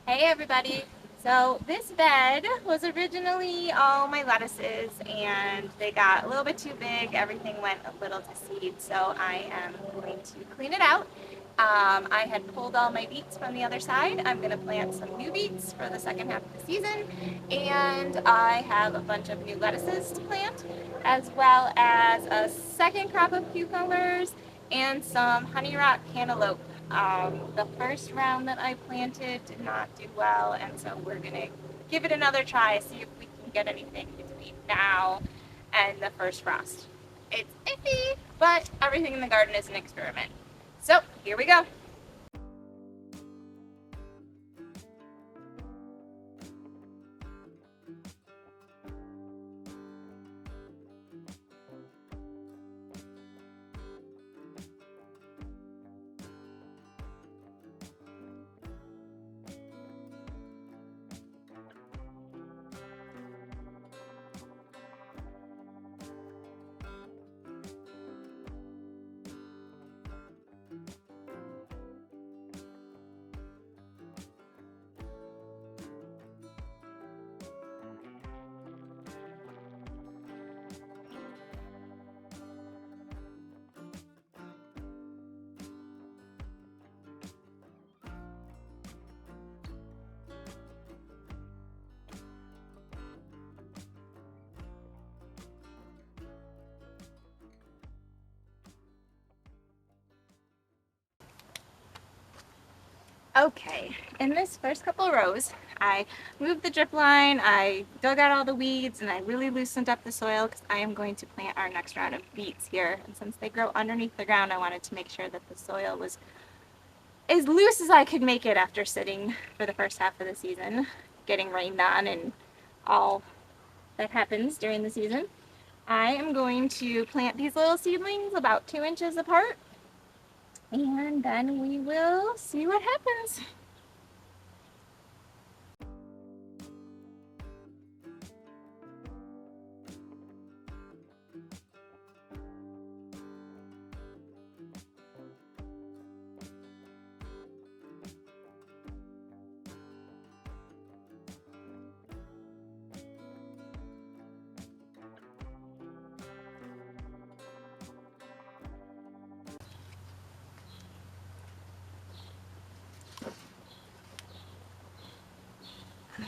Hey everybody! So this bed was originally all my lettuces and they got a little bit too big. Everything went a little to seed, so I am going to clean it out. I had pulled all my beets from the other side. I'm going to plant some new beets for the second half of the season, and I have a bunch of new lettuces to plant, as well as a second crop of cucumbers and some honey rock cantaloupe. The first round that I planted did not do well, and so we're gonna give it another try, see if we can get anything between now and the first frost. It's iffy, but everything in the garden is an experiment. So here we go. Okay, in this first couple of rows, I moved the drip line, I dug out all the weeds, and I really loosened up the soil because I am going to plant our next round of beets here. And since they grow underneath the ground, I wanted to make sure that the soil was as loose as I could make it after sitting for the first half of the season, getting rained on and all that happens during the season. I am going to plant these little seedlings about 2 inches apart, and then we will see what happens.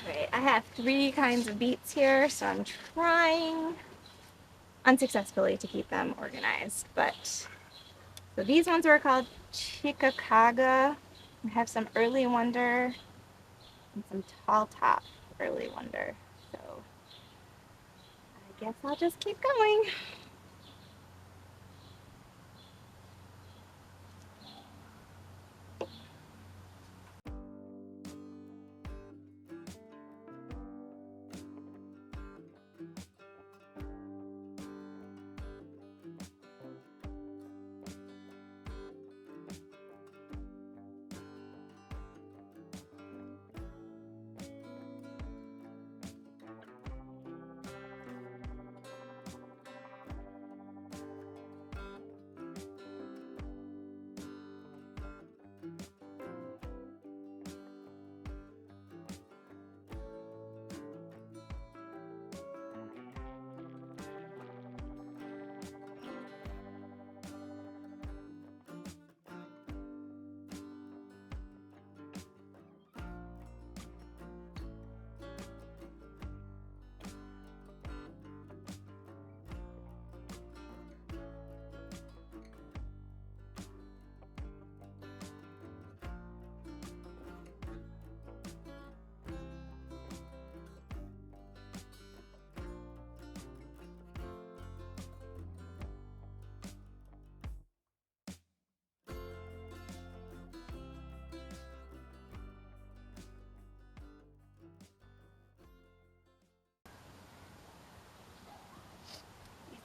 Alright, I have 3 kinds of beets here, so I'm trying unsuccessfully to keep them organized. But so these ones were called Chicakaga. We have some Early Wonder and some Tall Top Early Wonder. So I guess I'll just keep going.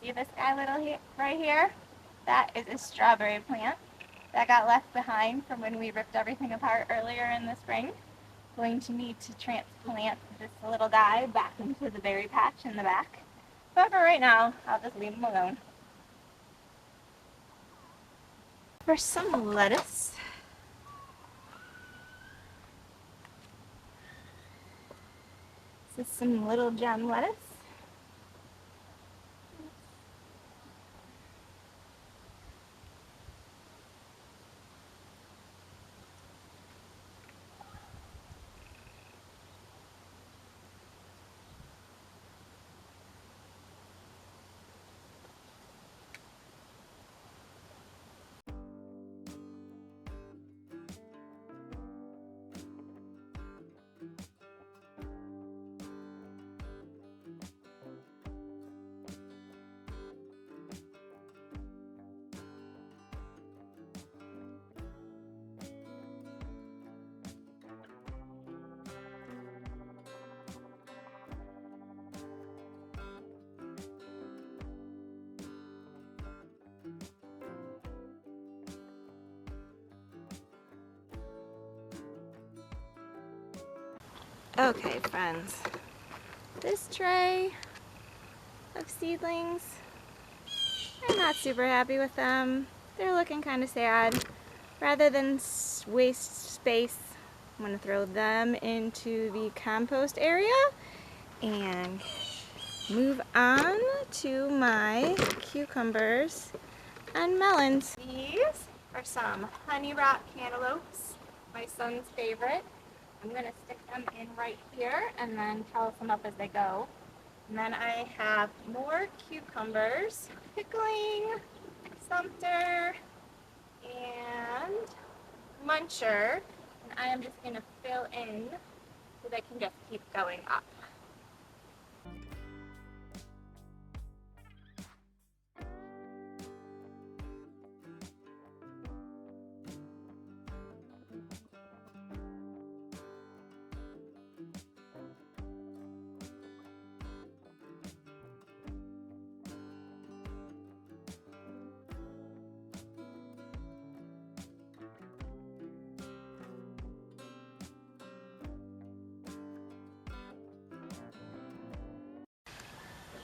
See this guy right here? That is a strawberry plant that got left behind from when we ripped everything apart earlier in the spring. Going to need to transplant this little guy back into the berry patch in the back. But for right now, I'll just leave him alone. For some lettuce, This is some little gem lettuce. Okay, friends, this tray of seedlings, I'm not super happy with them. They're looking kind of sad. Rather than waste space, I'm going to throw them into the compost area and move on to my cucumbers and melons. These are some honey rock cantaloupes, my son's favorite. I'm going to stick them in right here and then tell them up as they go. And then I have more cucumbers, pickling, Sumter, and Muncher. And I am just going to fill in so they can just keep going up.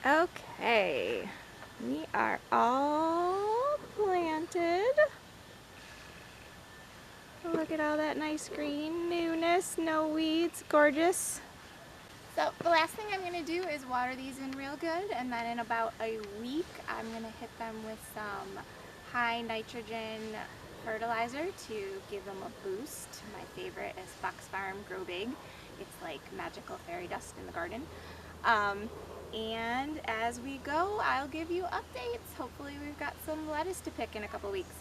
Okay, we are all planted. Look at all that nice green newness, no weeds, gorgeous. So the last thing I'm going to do is water these in real good, and then in about a week I'm going to hit them with some high nitrogen fertilizer to give them a boost. My favorite is Fox Farm Grow Big. It's like magical fairy dust in the garden. And as we go, I'll give you updates. Hopefully we've got some lettuce to pick in a couple weeks.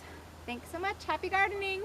Thanks so much. Happy gardening!